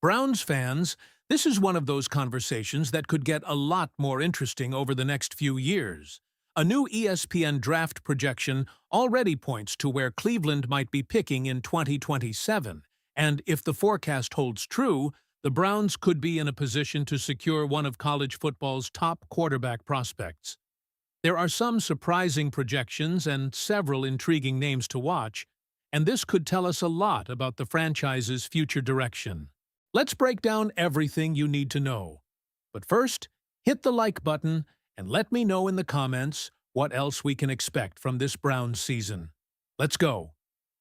Browns fans, this is one of those conversations that could get a lot more interesting over the next few years. A new ESPN draft projection already points to where Cleveland might be picking in 2027, and if the forecast holds true, the Browns could be in a position to secure one of college football's top quarterback prospects. There are some surprising projections and several intriguing names to watch, and this could tell us a lot about the franchise's future direction. Let's break down everything you need to know. But first, hit the like button and let me know in the comments what else we can expect from this Browns season. Let's go.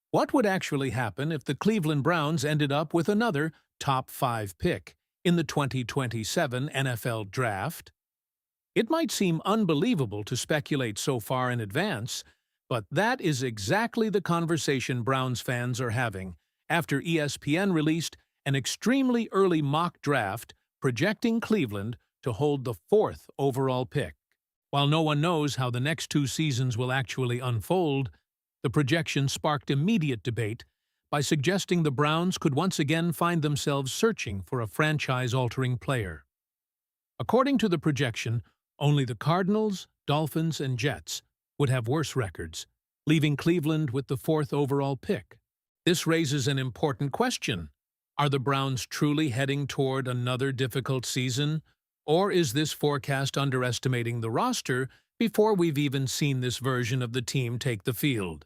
What would actually happen if the Cleveland Browns ended up with another top 5 pick in the 2027 NFL Draft? It might seem unbelievable to speculate so far in advance, but that is exactly the conversation Browns fans are having after ESPN released an extremely early mock draft projecting Cleveland to hold the 4th overall pick. While no one knows how the next 2 seasons will actually unfold, the projection sparked immediate debate by suggesting the Browns could once again find themselves searching for a franchise-altering player. According to the projection, only the Cardinals, Dolphins, and Jets would have worse records, leaving Cleveland with the 4th overall pick. This raises an important question. Are the Browns truly heading toward another difficult season, or is this forecast underestimating the roster before we've even seen this version of the team take the field?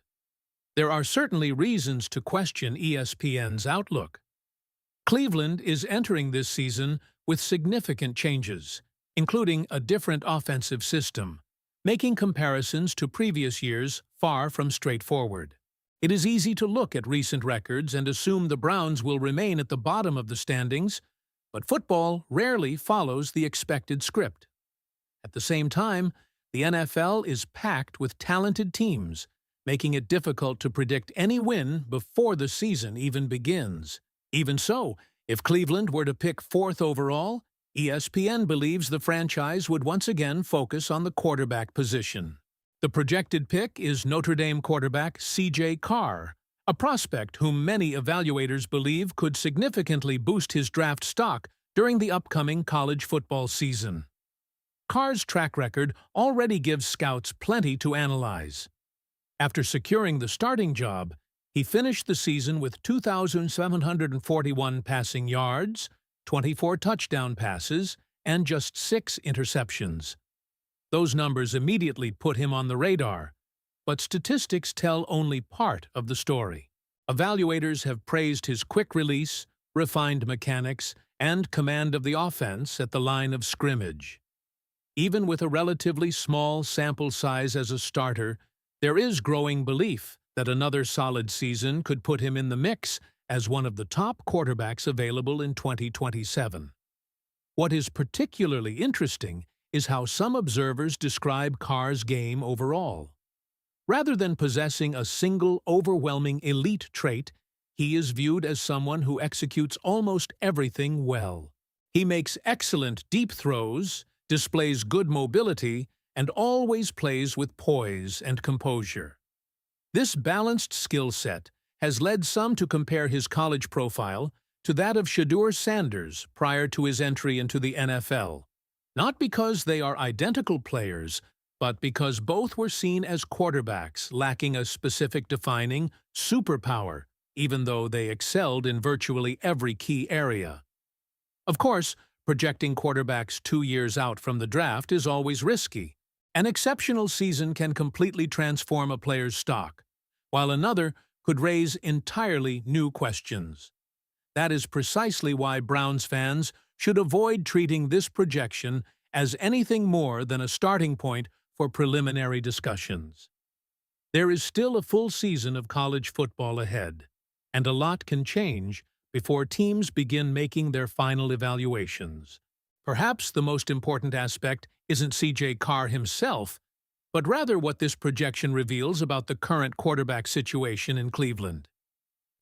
There are certainly reasons to question ESPN's outlook. Cleveland is entering this season with significant changes, including a different offensive system, making comparisons to previous years far from straightforward. It is easy to look at recent records and assume the Browns will remain at the bottom of the standings, but football rarely follows the expected script. At the same time, the NFL is packed with talented teams, making it difficult to predict any win before the season even begins. Even so, if Cleveland were to pick 4th overall, ESPN believes the franchise would once again focus on the quarterback position. The projected pick is Notre Dame quarterback C.J. Carr, a prospect whom many evaluators believe could significantly boost his draft stock during the upcoming college football season. Carr's track record already gives scouts plenty to analyze. After securing the starting job, he finished the season with 2,741 passing yards, 24 touchdown passes, and just 6 interceptions. Those numbers immediately put him on the radar, but statistics tell only part of the story. Evaluators have praised his quick release, refined mechanics, and command of the offense at the line of scrimmage. Even with a relatively small sample size as a starter, there is growing belief that another solid season could put him in the mix as one of the top quarterbacks available in 2027. What is particularly interesting is how some observers describe Carr's game overall. Rather than possessing a single overwhelming elite trait, he is viewed as someone who executes almost everything well. He makes excellent deep throws, displays good mobility, and always plays with poise and composure. This balanced skill set has led some to compare his college profile to that of Shedeur Sanders prior to his entry into the NFL. Not because they are identical players, but because both were seen as quarterbacks lacking a specific defining superpower, even though they excelled in virtually every key area. Of course, projecting quarterbacks 2 years out from the draft is always risky. An exceptional season can completely transform a player's stock, while another could raise entirely new questions. That is precisely why Browns fans should avoid treating this projection as anything more than a starting point for preliminary discussions. There is still a full season of college football ahead, and a lot can change before teams begin making their final evaluations. Perhaps the most important aspect isn't C.J. Carr himself, but rather what this projection reveals about the current quarterback situation in Cleveland.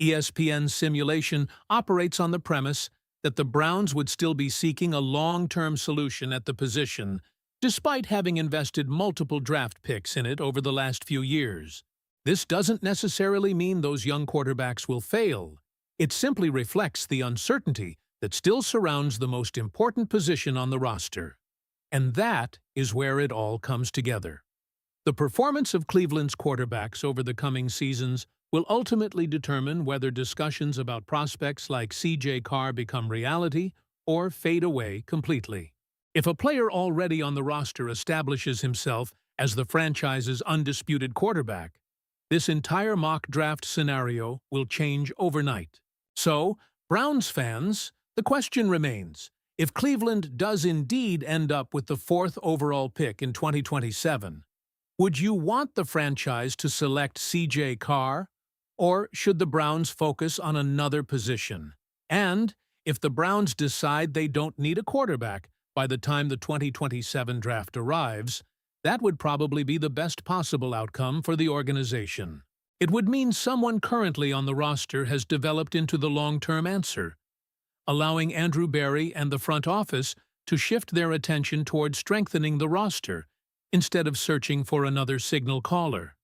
ESPN's simulation operates on the premise that the Browns would still be seeking a long-term solution at the position, despite having invested multiple draft picks in it over the last few years. This doesn't necessarily mean those young quarterbacks will fail. It simply reflects the uncertainty that still surrounds the most important position on the roster. And that is where it all comes together. The performance of Cleveland's quarterbacks over the coming seasons will ultimately determine whether discussions about prospects like C.J. Carr become reality or fade away completely. If a player already on the roster establishes himself as the franchise's undisputed quarterback, this entire mock draft scenario will change overnight. So, Browns fans, the question remains, if Cleveland does indeed end up with the 4th overall pick in 2027, would you want the franchise to select C.J. Carr, or should the Browns focus on another position? And if the Browns decide they don't need a quarterback by the time the 2027 draft arrives, that would probably be the best possible outcome for the organization. It would mean someone currently on the roster has developed into the long-term answer, allowing Andrew Berry and the front office to shift their attention toward strengthening the roster instead of searching for another signal caller.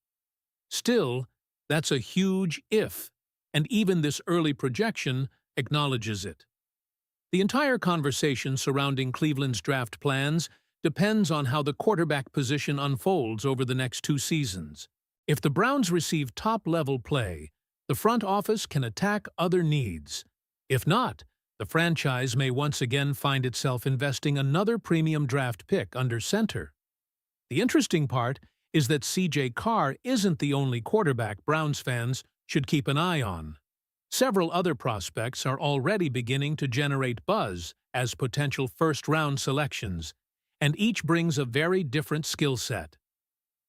Still, that's a huge if, and even this early projection acknowledges it. The entire conversation surrounding Cleveland's draft plans depends on how the quarterback position unfolds over the next 2 seasons. If the Browns receive top-level play, the front office can attack other needs. If not, the franchise may once again find itself investing another premium draft pick under center. The interesting part is that C.J. Carr isn't the only quarterback Browns fans should keep an eye on. Several other prospects are already beginning to generate buzz as potential first-round selections, and each brings a very different skill set.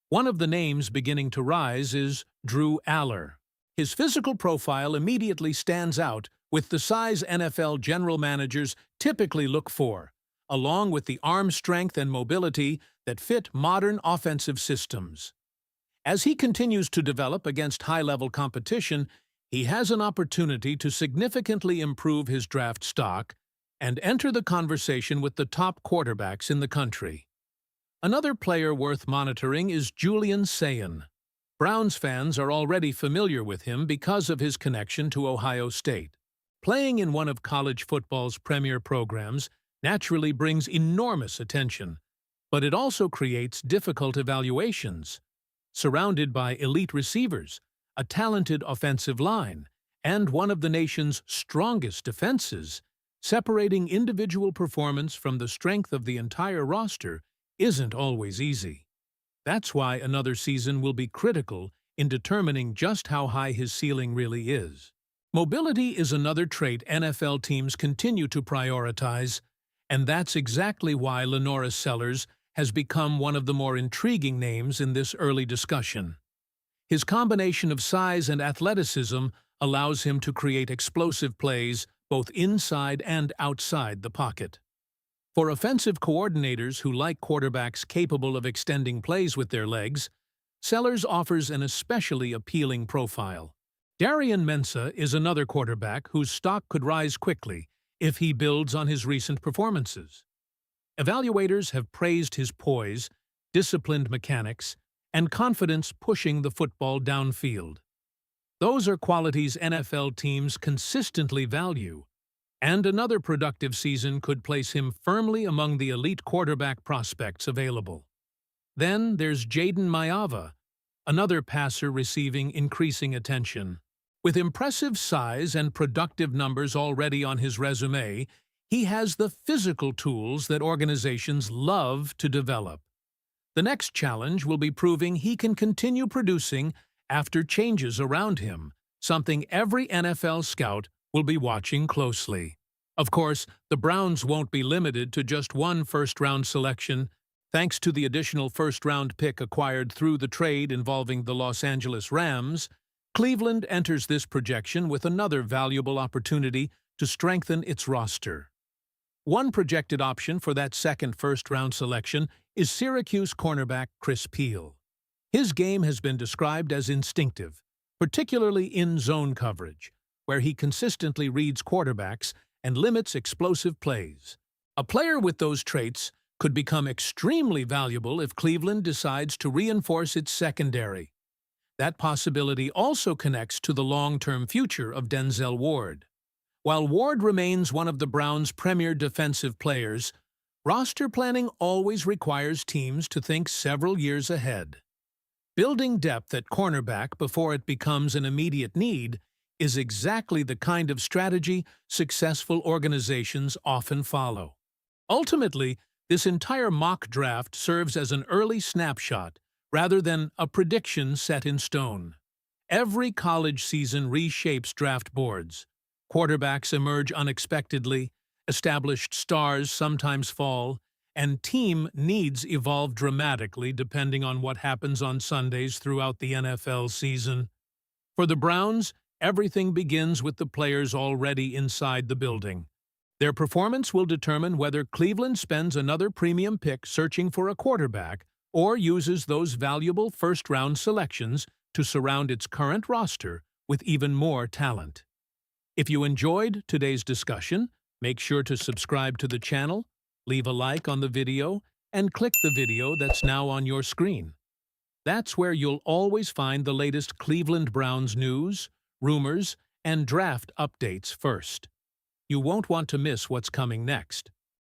One of the names beginning to rise is Drew Aller. His physical profile immediately stands out with the size NFL general managers typically look for, along with the arm strength and mobility that fit modern offensive systems. As he continues to develop against high-level competition, he has an opportunity to significantly improve his draft stock and enter the conversation with the top quarterbacks in the country. Another player worth monitoring is Julian Sayin. Browns fans are already familiar with him because of his connection to Ohio State. Playing in one of college football's premier programs naturally brings enormous attention, but it also creates difficult evaluations. Surrounded by elite receivers, a talented offensive line, and one of the nation's strongest defenses, separating individual performance from the strength of the entire roster isn't always easy. That's why another season will be critical in determining just how high his ceiling really is. Mobility is another trait NFL teams continue to prioritize, and that's exactly why LaNorris Sellers has become one of the more intriguing names in this early discussion. His combination of size and athleticism allows him to create explosive plays both inside and outside the pocket. For offensive coordinators who like quarterbacks capable of extending plays with their legs, Sellers offers an especially appealing profile. Darian Mensah is another quarterback whose stock could rise quickly if he builds on his recent performances. Evaluators have praised his poise, disciplined mechanics, and confidence pushing the football downfield. Those are qualities NFL teams consistently value, and another productive season could place him firmly among the elite quarterback prospects available. Then there's Jaden Maiava, another passer receiving increasing attention. With impressive size and productive numbers already on his resume, he has the physical tools that organizations love to develop. The next challenge will be proving he can continue producing after changes around him, something every NFL scout will be watching closely. Of course, the Browns won't be limited to just one first-round selection. Thanks to the additional first-round pick acquired through the trade involving the Los Angeles Rams, Cleveland enters this projection with another valuable opportunity to strengthen its roster. One projected option for that second first-round selection is Syracuse cornerback Chris Peal. His game has been described as instinctive, particularly in zone coverage, where he consistently reads quarterbacks and limits explosive plays. A player with those traits could become extremely valuable if Cleveland decides to reinforce its secondary. That possibility also connects to the long-term future of Denzel Ward. While Ward remains one of the Browns' premier defensive players, roster planning always requires teams to think several years ahead. Building depth at cornerback before it becomes an immediate need is exactly the kind of strategy successful organizations often follow. Ultimately, this entire mock draft serves as an early snapshot rather than a prediction set in stone. Every college season reshapes draft boards. Quarterbacks emerge unexpectedly, established stars sometimes fall, and team needs evolve dramatically depending on what happens on Sundays throughout the NFL season. For the Browns, everything begins with the players already inside the building. Their performance will determine whether Cleveland spends another premium pick searching for a quarterback or uses those valuable first-round selections to surround its current roster with even more talent. If you enjoyed today's discussion, make sure to subscribe to the channel, leave a like on the video, and click the video that's now on your screen. That's where you'll always find the latest Cleveland Browns news, rumors, and draft updates first. You won't want to miss what's coming next.